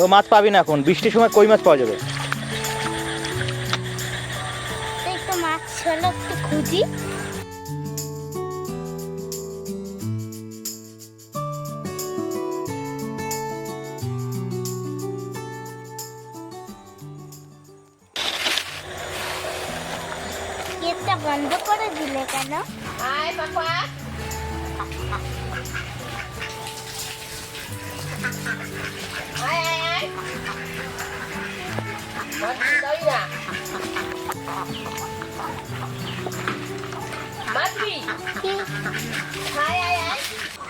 ও মাছ পাবি না এখন, বৃষ্টির সময় কই মাছ পাওয়া যাবে। একটু মাছ হলো একটু খুঁজি। গেটটা বন্ধ করে দিলে কেন? আয় বাবা, আয় আয় আয়, মাছ দাও না, মাছবি, কি? আয় আয় আয়।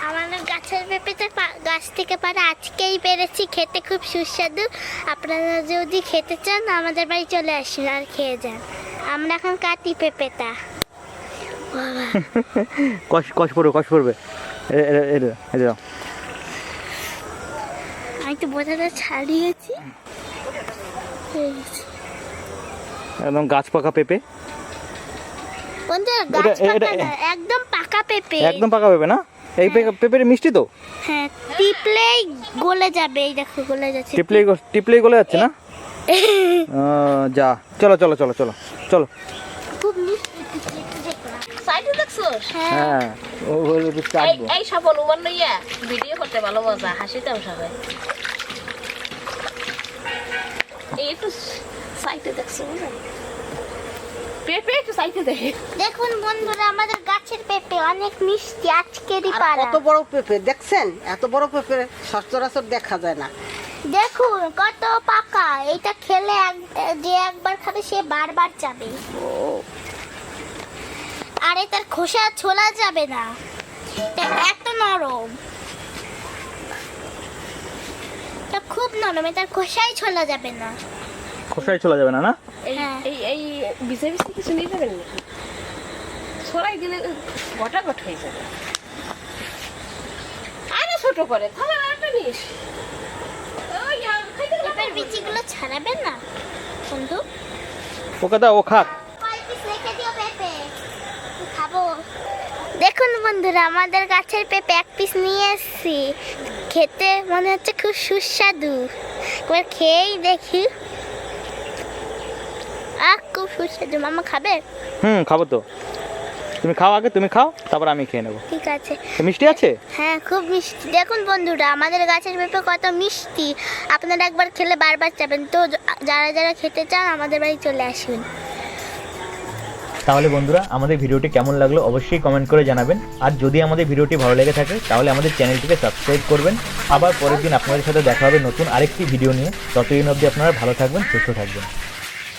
আমাদের গাছের পেঁপেটা গাছ থেকে পারে আজকেই পেরেছি, খেতে খুব সুস্বাদু। আপনারা যদি খেতে চান আমাদের বাড়ি চলে আসুন আর খেয়ে যান। আমরা এখন কাটি পেঁপেটা। কষ পড়বে আমি তো বোঝাটা ছাড়িয়েছি। একদম গাছ পাকা পেঁপে। বন্ধুরা গাছ পাকা না, একদম পাকা পেঁপে। একদম পাকা পেঁপে না? এই পেঁপের মিষ্টি তো? হ্যাঁ, টিপলেই গলে যাবে। এই দেখো গলে যাচ্ছে। টিপলেই গলে যাচ্ছে না? যা, চলো। খুব মিষ্টি। সাইডে দেখছো? হ্যাঁ, এই সফল উমান লইয়া ভিডিও করতে ভালো মজা, হাসিতাম সবাই। এই একটু সাইডে দেখছো? পেঁপে একটু সাইডে দেখে। দেখুন বন্ধুরা আমাদের গাছের পেঁপে অনেক মিষ্টি, আজকেরই আর পারা। কত বড় পেঁপে দেখছেন? এত বড় পেঁপে সচরাচর দেখা যায় না। দেখুন কত পাকা। এটা খেলে যে একবার খাবে সে বারবার যাবে। আর এটার খোসা ছোলা যাবে না, এটা এত নরম। এটা খুব নরম, এটার খোসাই ছোলা যাবে না। খোসায় চলে যাবে না? না হ্যাঁ। এই বিছে বিছে কিছু নিয়ে যাবেন না, ছড়াই দিলে গটাগট হয়ে যাবে। আরে ছোট করে তাহলে একটা নিস। পেঁপের বিচিগুলো ছাড়াবেন না বন্ধু। ওকে দাও, ও খাক। খাবো। দেখুন বন্ধুরা আমাদের গাছের পেঁপে এক পিস নিয়ে এসেছি, খেতে মনে হচ্ছে খুব সুস্বাদু। একবার খেয়েই দেখি। খুব সুস্বাদু। মামা খাবে? খাবো তো। তুমি খাও আগে, তুমি খাও, তারপর আমি খেয়ে নেবো। ঠিক আছে। মিষ্টি আছে? হ্যাঁ খুব মিষ্টি। দেখুন বন্ধুরা আমাদের গাছের পেঁপে কত মিষ্টি। আপনারা একবার খেলে বারবার যাবেন। তো যারা খেতে চান আমাদের বাড়ি চলে আসুন। তাহলে বন্ধুরা আমাদের ভিডিওটি কেমন লাগলো অবশ্যই কমেন্ট করে জানাবেন। আর যদি আমাদের ভিডিওটি ভালো লেগে থাকে তাহলে আমাদের চ্যানেলটিকে সাবস্ক্রাইব করবেন। আবার পরের দিন আপনাদের সাথে দেখা হবে নতুন আরেকটি ভিডিও নিয়ে। ততদিন অবধি আপনারা ভালো থাকবেন, সুস্থ থাকবেন।